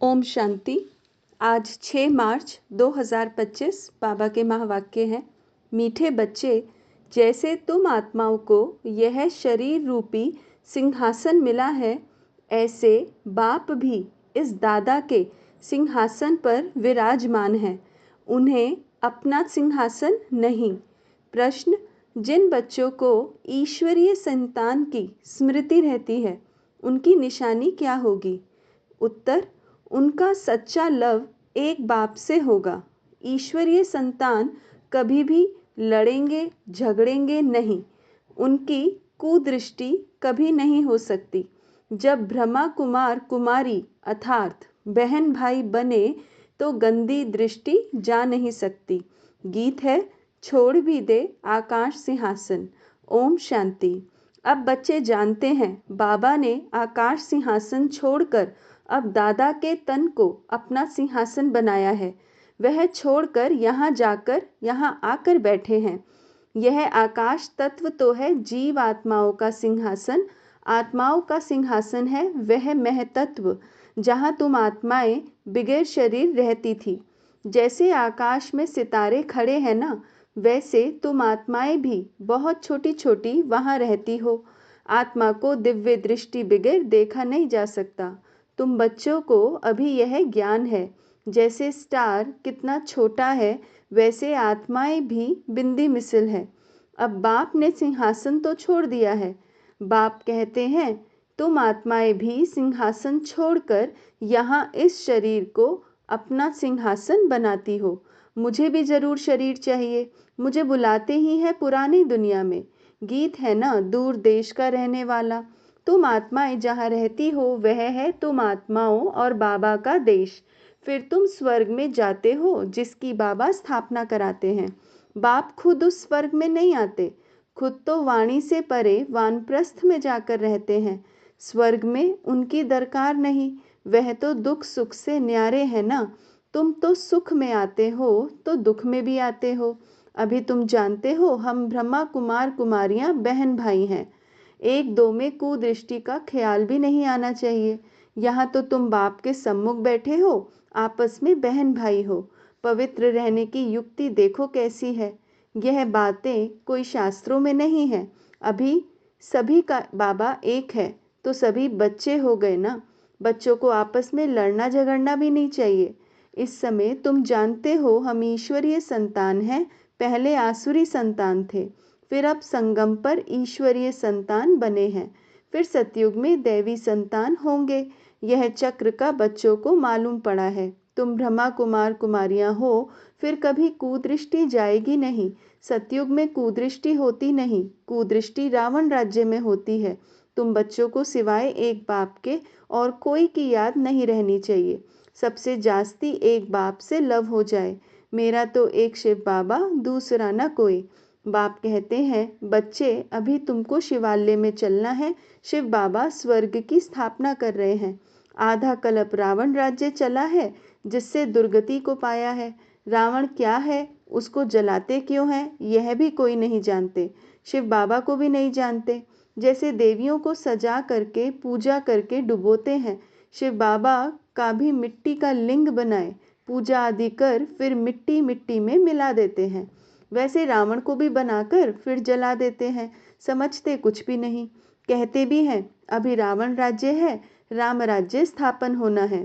ओम शांति। आज 6 मार्च 2025 बाबा के महावाक्य हैं। मीठे बच्चे, जैसे तुम आत्माओं को यह शरीर रूपी सिंहासन मिला है, ऐसे बाप भी इस दादा के सिंहासन पर विराजमान हैं। उन्हें अपना सिंहासन नहीं। प्रश्न: जिन बच्चों को ईश्वरीय संतान की स्मृति रहती है, उनकी निशानी क्या होगी? उत्तर: उनका सच्चा लव एक बाप से होगा। ईश्वरीय संतान कभी भी लड़ेंगे झगड़ेंगे नहीं। उनकी कुदृष्टि कभी नहीं हो सकती। जब ब्रह्मा कुमार कुमारी अर्थात बहन भाई बने तो गंदी दृष्टि जा नहीं सकती। गीत है, छोड़ भी दे आकाश सिंहासन। ओम शांति। अब बच्चे जानते हैं, बाबा ने आकाश सिंहासन छोड़कर अब दादा के तन को अपना सिंहासन बनाया है। वह छोड़कर यहाँ जाकर यहाँ आकर बैठे हैं। यह आकाश तत्व तो है जीव आत्माओं का सिंहासन। आत्माओं का सिंहासन है वह महतत्व, जहाँ तुम आत्माएं बिगैर शरीर रहती थी। जैसे आकाश में सितारे खड़े हैं ना, वैसे तुम आत्माएं भी बहुत छोटी छोटी वहाँ रहती हो। आत्मा को दिव्य दृष्टि बिगैर देखा नहीं जा सकता। तुम बच्चों को अभी यह ज्ञान है। जैसे स्टार कितना छोटा है, वैसे आत्माएं भी बिंदी मिसल है। अब बाप ने सिंहासन तो छोड़ दिया है। बाप कहते हैं, तुम आत्माएं भी सिंहासन छोड़कर यहाँ इस शरीर को अपना सिंहासन बनाती हो। मुझे भी जरूर शरीर चाहिए। मुझे बुलाते ही है पुरानी दुनिया में। गीत है ना, दूर देश का रहने वाला। तुम आत्माएं जहाँ रहती हो वह है तुम आत्माओं और बाबा का देश। फिर तुम स्वर्ग में जाते हो जिसकी बाबा स्थापना कराते हैं। बाप खुद उस स्वर्ग में नहीं आते। खुद तो वाणी से परे वानप्रस्थ में जाकर रहते हैं। स्वर्ग में उनकी दरकार नहीं। वह तो दुख सुख से न्यारे है ना। तुम तो सुख में आते हो तो दुख में भी आते हो। अभी तुम जानते हो हम ब्रह्मा कुमार कुमारियां बहन भाई हैं। एक दो में कुदृष्टि का ख्याल भी नहीं आना चाहिए। यहाँ तो तुम बाप के सम्मुख बैठे हो, आपस में बहन भाई हो। पवित्र रहने की युक्ति देखो कैसी है। यह बातें कोई शास्त्रों में नहीं है। अभी सभी का बाबा एक है तो सभी बच्चे हो गए ना। बच्चों को आपस में लड़ना झगड़ना भी नहीं चाहिए। इस समय तुम जानते हो हम ईश्वरीय संतान हैं। पहले आसुरी संतान थे, फिर अब संगम पर ईश्वरीय संतान बने हैं, फिर सतयुग में दैवी संतान होंगे। यह चक्र का बच्चों को मालूम पड़ा है। तुम ब्रह्मा कुमार कुमारियां हो, फिर कभी कुदृष्टि जाएगी नहीं। सतयुग में कुदृष्टि होती नहीं। कुदृष्टि रावण राज्य में होती है। तुम बच्चों को सिवाय एक बाप के और कोई की याद नहीं रहनी चाहिए। सबसे जास्ती एक बाप से लव हो जाए। मेरा तो एक शिव बाबा, दूसरा न कोई। बाप कहते हैं, बच्चे अभी तुमको शिवालय में चलना है। शिव बाबा स्वर्ग की स्थापना कर रहे हैं। आधा कल्प रावण राज्य चला है, जिससे दुर्गति को पाया है। रावण क्या है, उसको जलाते क्यों हैं, यह भी कोई नहीं जानते। शिव बाबा को भी नहीं जानते। जैसे देवियों को सजा करके पूजा करके डुबोते हैं, शिव बाबा का भी मिट्टी का लिंग बनाए पूजा आदि कर फिर मिट्टी मिट्टी में मिला देते हैं। वैसे रावण को भी बनाकर फिर जला देते हैं। समझते कुछ भी नहीं। कहते भी हैं अभी रावण राज्य है, राम राज्य स्थापन होना है।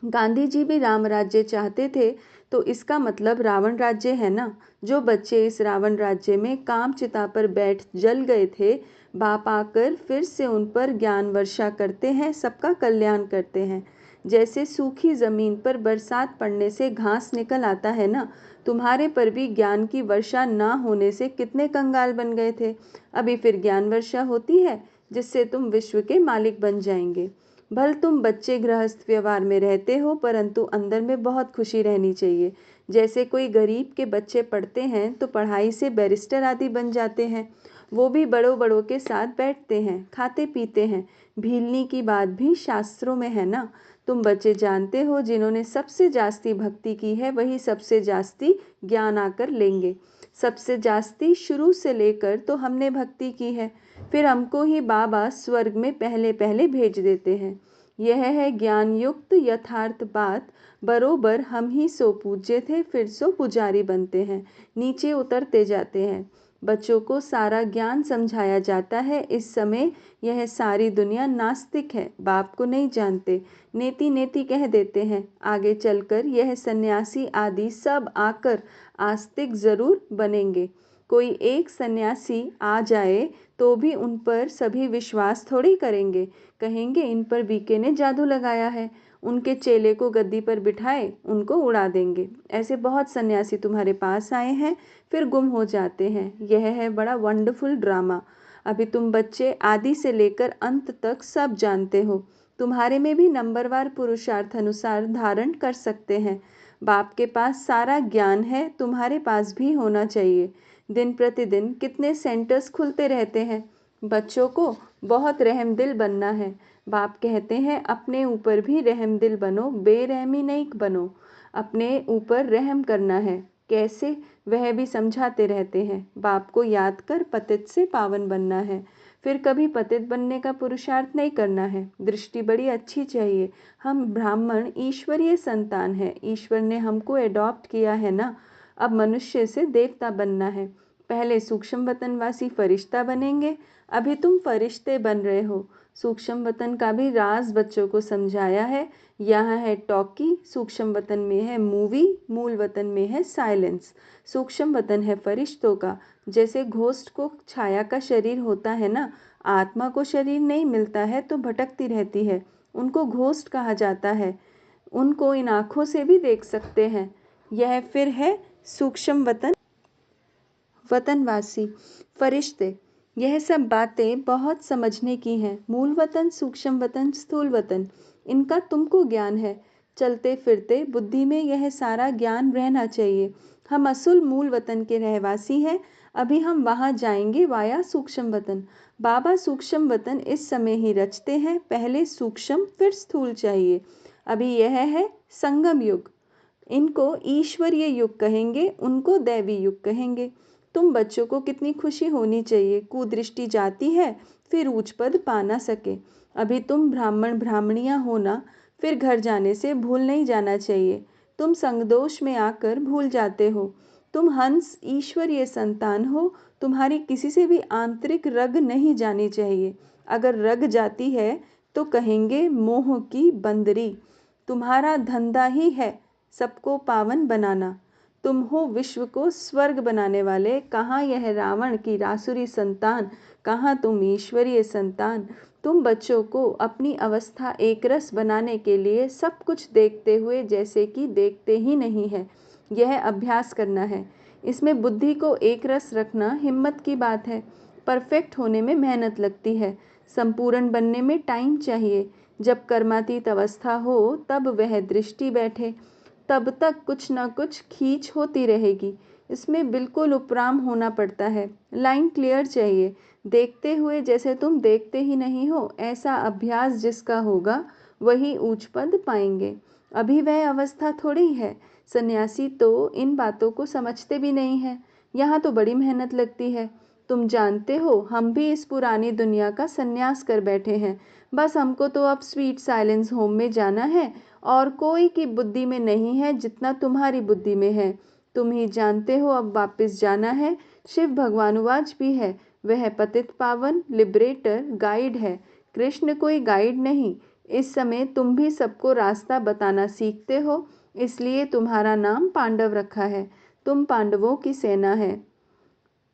गांधी जी भी राम राज्य चाहते थे, तो इसका मतलब रावण राज्य है ना। जो बच्चे इस रावण राज्य में काम चिता पर बैठ जल गए थे, बाप आकर फिर से उन पर ज्ञान वर्षा करते हैं, सबका कल्याण करते हैं। जैसे सूखी जमीन पर बरसात पड़ने से घास निकल आता है ना, तुम्हारे पर भी ज्ञान की वर्षा ना होने से कितने कंगाल बन गए थे। अभी फिर ज्ञान वर्षा होती है, जिससे तुम विश्व के मालिक बन जाएंगे। भल तुम बच्चे गृहस्थ व्यवहार में रहते हो, परंतु अंदर में बहुत खुशी रहनी चाहिए। जैसे कोई गरीब के बच्चे पढ़ते हैं तो पढ़ाई से बैरिस्टर आदि बन जाते हैं। वो भी बड़ों बड़ों के साथ बैठते हैं, खाते पीते हैं। भीलनी की बात भी शास्त्रों में है ना। तुम बच्चे जानते हो, जिन्होंने सबसे जास्ती भक्ति की है वही सबसे जास्ती ज्ञान आकर लेंगे। सबसे जास्ती शुरू से लेकर तो हमने भक्ति की है, फिर हमको ही बाबा स्वर्ग में पहले पहले भेज देते हैं। यह है ज्ञान युक्त यथार्थ बात, बरोबर हम ही सो पूज्य थे फिर सो पुजारी बनते हैं, नीचे उतरते जाते हैं। बच्चों को सारा ज्ञान समझाया जाता है। इस समय यह सारी दुनिया नास्तिक है, बाप को नहीं जानते, नेति नेति कह देते हैं। आगे चलकर यह सन्यासी आदि सब आकर आस्तिक जरूर बनेंगे। कोई एक सन्यासी आ जाए तो भी उन पर सभी विश्वास थोड़ी करेंगे, कहेंगे इन पर बीके ने जादू लगाया है, उनके चेले को गद्दी पर बिठाए उनको उड़ा देंगे। ऐसे बहुत सन्यासी तुम्हारे पास आए हैं फिर गुम हो जाते हैं। यह है बड़ा वंडरफुल ड्रामा। अभी तुम बच्चे आदि से लेकर अंत तक सब जानते हो। तुम्हारे में भी नंबरवार पुरुषार्थ अनुसार धारण कर सकते हैं। बाप के पास सारा ज्ञान है, तुम्हारे पास भी होना चाहिए। दिन प्रतिदिन कितने सेंटर्स खुलते रहते हैं। बच्चों को बहुत रहमदिल बनना है। बाप कहते हैं अपने ऊपर भी रहमदिल बनो, बेरहमी नहीं बनो। अपने ऊपर रहम करना है। कैसे, वह भी समझाते रहते हैं। बाप को याद कर पतित से पावन बनना है। फिर कभी पतित बनने का पुरुषार्थ नहीं करना है। दृष्टि बड़ी अच्छी चाहिए। हम ब्राह्मण ईश्वरीय संतान है, ईश्वर ने हमको एडॉप्ट किया है ना। अब मनुष्य से देवता बनना है। पहले सूक्ष्म वतनवासी फरिश्ता बनेंगे, अभी तुम फरिश्ते बन रहे हो। सूक्ष्म वतन का भी राज बच्चों को समझाया है। यहाँ है टॉकी, सूक्ष्म वतन में है मूवी, मूल वतन में है साइलेंस। सूक्ष्म वतन है फरिश्तों का। जैसे घोस्ट को छाया का शरीर होता है ना, आत्मा को शरीर नहीं मिलता है तो भटकती रहती है, उनको घोस्ट कहा जाता है। उनको इन आँखों से भी देख सकते हैं। यह फिर है सूक्ष्म वतन, वतनवासी, फरिश्ते। यह सब बातें बहुत समझने की हैं। मूल वतन, सूक्ष्म वतन, स्थूल वतन, इनका तुमको ज्ञान है। चलते फिरते बुद्धि में यह सारा ज्ञान रहना चाहिए। हम असल मूल वतन के रहवासी हैं। अभी हम वहाँ जाएंगे वाया सूक्ष्म वतन। बाबा सूक्ष्म वतन इस समय ही रचते हैं। पहले सूक्ष्म फिर स्थूल चाहिए। अभी यह है संगम युग। इनको ईश्वरीय युग कहेंगे, उनको दैवी युग कहेंगे। तुम बच्चों को कितनी खुशी होनी चाहिए। कुदृष्टि जाती है फिर ऊंच पद पा ना सके। अभी तुम ब्राह्मण ब्राह्मणियां हो ना, फिर घर जाने से भूल नहीं जाना चाहिए। तुम संगदोष में आकर भूल जाते हो। तुम हंस ईश्वरीय संतान हो। तुम्हारी किसी से भी आंतरिक रग नहीं जानी चाहिए। अगर रग जाती है तो कहेंगे मोह की बंदरी। तुम्हारा धंधा ही है सबको पावन बनाना। तुम हो विश्व को स्वर्ग बनाने वाले। कहाँ यह रावण की रासुरी संतान, कहाँ तुम ईश्वरीय संतान। तुम बच्चों को अपनी अवस्था एकरस बनाने के लिए सब कुछ देखते हुए जैसे कि देखते ही नहीं है, यह अभ्यास करना है। इसमें बुद्धि को एकरस रखना हिम्मत की बात है। परफेक्ट होने में मेहनत लगती है, संपूर्ण बनने में टाइम चाहिए। जब कर्मातीत अवस्था हो तब वह दृष्टि बैठे, तब तक कुछ ना कुछ खींच होती रहेगी। इसमें बिल्कुल उपराम होना पड़ता है। लाइन क्लियर चाहिए। देखते हुए जैसे तुम देखते ही नहीं हो, ऐसा अभ्यास जिसका होगा वही ऊंच पद पाएंगे। अभी वह अवस्था थोड़ी है। सन्यासी तो इन बातों को समझते भी नहीं है। यहाँ तो बड़ी मेहनत लगती है। तुम जानते हो हम भी इस पुरानी दुनिया का सन्यास कर बैठे हैं। बस हमको तो अब स्वीट साइलेंस होम में जाना है और कोई की बुद्धि में नहीं है जितना तुम्हारी बुद्धि में है। तुम ही जानते हो अब वापस जाना है। शिव भगवानुवाच भी है, वह पतित पावन लिबरेटर गाइड है। कृष्ण कोई गाइड नहीं। इस समय तुम भी सबको रास्ता बताना सीखते हो, इसलिए तुम्हारा नाम पांडव रखा है। तुम पांडवों की सेना है।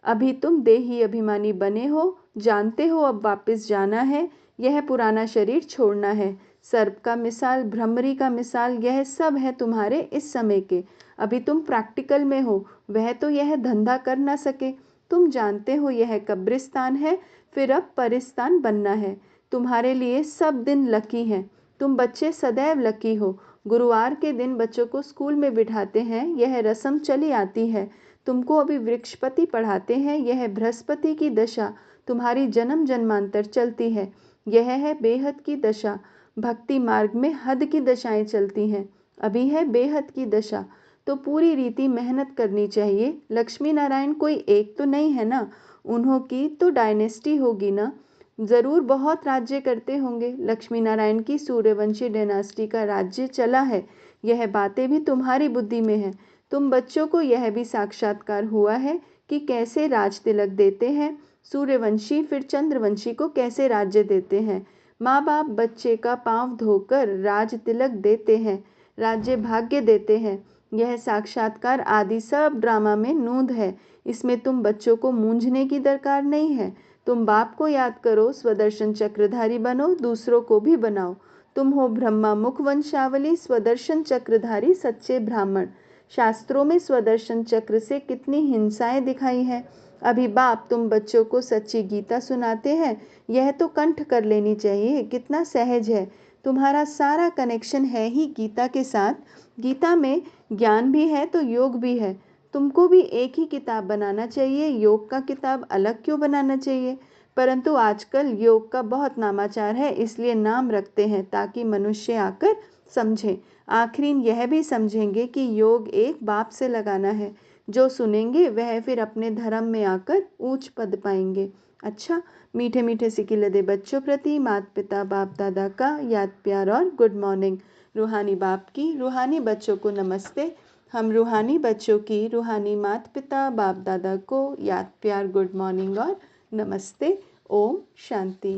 अभी तुम देही अभिमानी बने हो, जानते हो अब वापस जाना है। यह पुराना शरीर छोड़ना है। सर्प का मिसाल, भ्रमरी का मिसाल, यह सब है तुम्हारे इस समय के। अभी तुम प्रैक्टिकल में हो, वह तो यह धंधा कर ना सके। तुम जानते हो यह कब्रिस्तान है, फिर अब परिस्तान बनना है। तुम्हारे लिए सब दिन लकी हैं। तुम बच्चे सदैव लकी हो। गुरुवार के दिन बच्चों को स्कूल में बिठाते हैं, यह रस्म चली आती है। तुमको अभी वृक्षपति पढ़ाते हैं, यह बृहस्पति की दशा तुम्हारी जन्म जन्मांतर चलती है। यह है बेहद की दशा। भक्ति मार्ग में हद की दशाएं चलती हैं। अभी है बेहद की दशा, तो पूरी रीति मेहनत करनी चाहिए। लक्ष्मी नारायण कोई एक तो नहीं है ना, उन्हों की तो डायनेस्टी होगी ना। जरूर बहुत राज्य करते होंगे। लक्ष्मी नारायण की सूर्यवंशी डायनास्टी का राज्य चला है, यह बातें भी तुम्हारी बुद्धि में है। तुम बच्चों को यह भी साक्षात्कार हुआ है कि कैसे राज तिलक देते हैं, सूर्यवंशी फिर चंद्रवंशी को कैसे राज्य देते हैं। माँ बाप बच्चे का पांव धोकर राज तिलक देते हैं, राज्य भाग्य देते हैं। यह साक्षात्कार आदि सब ड्रामा में नूंद है, इसमें तुम बच्चों को मूंझने की दरकार नहीं है। तुम बाप को याद करो, स्वदर्शन चक्रधारी बनो, दूसरों को भी बनाओ। तुम हो ब्रह्मा मुख वंशावली, स्वदर्शन चक्रधारी सच्चे ब्राह्मण। शास्त्रों में स्वदर्शन चक्र से कितनी हिंसाएं दिखाई हैं। अभी बाप तुम बच्चों को सच्ची गीता सुनाते हैं, यह तो कंठ कर लेनी चाहिए। कितना सहज है, तुम्हारा सारा कनेक्शन है ही गीता के साथ। गीता में ज्ञान भी है तो योग भी है। तुमको भी एक ही किताब बनाना चाहिए, योग का किताब अलग क्यों बनाना चाहिए। परंतु आजकल योग का बहुत नामाचार है, इसलिए नाम रखते हैं ताकि मनुष्य आकर समझें। आखिरीन यह भी समझेंगे कि योग एक बाप से लगाना है। जो सुनेंगे वह फिर अपने धर्म में आकर ऊंच पद पाएंगे। अच्छा, मीठे मीठे सिकिलदे बच्चों प्रति माता पिता बाप दादा का याद प्यार और गुड मॉर्निंग। रूहानी बाप की रूहानी बच्चों को नमस्ते। हम रूहानी बच्चों की रूहानी माता पिता बाप दादा को याद प्यार गुड मॉर्निंग और नमस्ते। ओम शांति।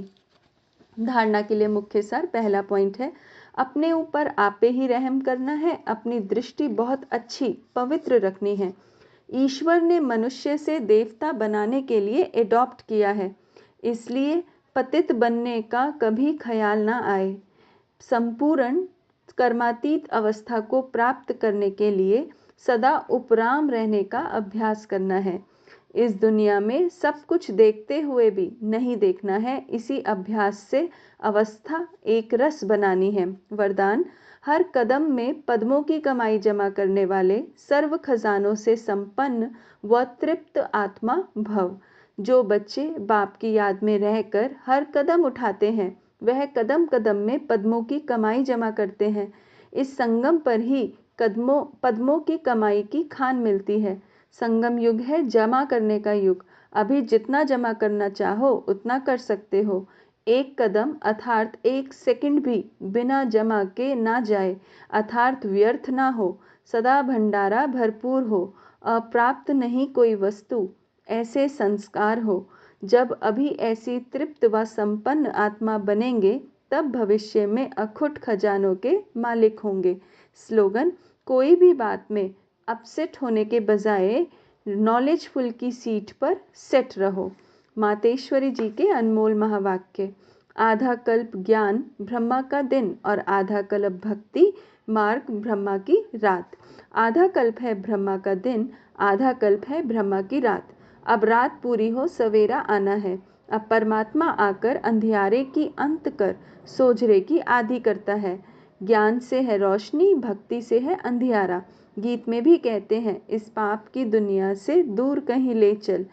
धारणा के लिए मुख्य सार। पहला पॉइंट है, अपने ऊपर आपे ही रहम करना है, अपनी दृष्टि बहुत अच्छी पवित्र रखनी है। ईश्वर ने मनुष्य से देवता बनाने के लिए एडॉप्ट किया है, इसलिए पतित बनने का कभी ख्याल ना आए। संपूर्ण कर्मातीत अवस्था को प्राप्त करने के लिए सदा उपराम रहने का अभ्यास करना है। इस दुनिया में सब कुछ देखते हुए भी नहीं देखना है, इसी अभ्यास से अवस्था एक रस बनानी है। वरदान, हर कदम में पद्मों की कमाई जमा करने वाले, सर्व खजानों से संपन्न व तृप्त आत्मा भव। जो बच्चे बाप की याद में रहकर हर कदम उठाते हैं, वह कदम कदम में पद्मों की कमाई जमा करते हैं। इस संगम पर ही पद्मों की कमाई की खान मिलती है। संगम युग है जमा करने का युग। अभी जितना जमा करना चाहो उतना कर सकते हो। एक कदम अर्थात एक सेकंड भी बिना जमा के ना जाए, अर्थात व्यर्थ ना हो। सदा भंडारा भरपूर हो, अप्राप्त नहीं कोई वस्तु, ऐसे संस्कार हो। जब अभी ऐसी तृप्त व संपन्न आत्मा बनेंगे, तब भविष्य में अखुट खजानों के मालिक होंगे। स्लोगन, कोई भी बात में अपसेट होने के बजाय नॉलेजफुल की सीट पर सेट रहो। मातेश्वरी जी के अनमोल महावाक्य। आधा कल्प ज्ञान ब्रह्मा का दिन और आधा कल्प भक्ति मार्ग ब्रह्मा की रात। आधा कल्प है ब्रह्मा का दिन, आधा कल्प है ब्रह्मा की रात। अब रात पूरी हो सवेरा आना है। अब परमात्मा आकर अंधियारे की अंत कर सोझरे की आदि करता है। ज्ञान से है रोशनी, भक्ति से है अंधियारा। गीत में भी कहते हैं, इस पाप की दुनिया से दूर कहीं ले चल,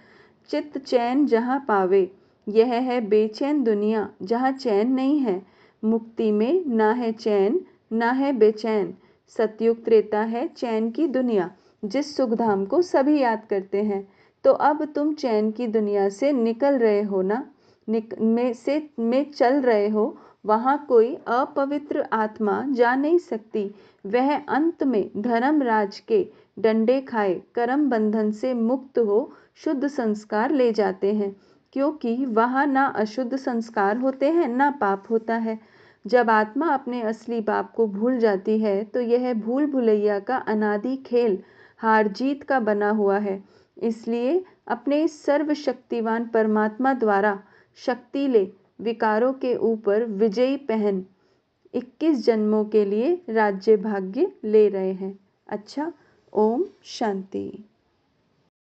चित्त चैन जहाँ पावे। यह है बेचैन दुनिया जहाँ चैन नहीं है। मुक्ति में ना है चैन ना है बेचैन। सतयुग त्रेता है चैन की दुनिया, जिस सुखधाम को सभी याद करते हैं। तो अब तुम चैन की दुनिया से निकल रहे हो ना, में चल रहे हो। वहाँ कोई अपवित्र आत्मा जा नहीं सकती। वह अंत में धर्मराज के डंडे खाए कर्म बंधन से मुक्त हो शुद्ध संस्कार ले जाते हैं, क्योंकि वहाँ ना अशुद्ध संस्कार होते हैं ना पाप होता है। जब आत्मा अपने असली बाप को भूल जाती है, तो यह भूल भुलैया का अनादि खेल हार जीत का बना हुआ है। इसलिए अपने सर्वशक्तिवान परमात्मा द्वारा शक्ति ले, विकारों के ऊपर विजयी पहन 21 जन्मों के लिए राज्य भाग्य ले रहे हैं। अच्छा, ओम शांति।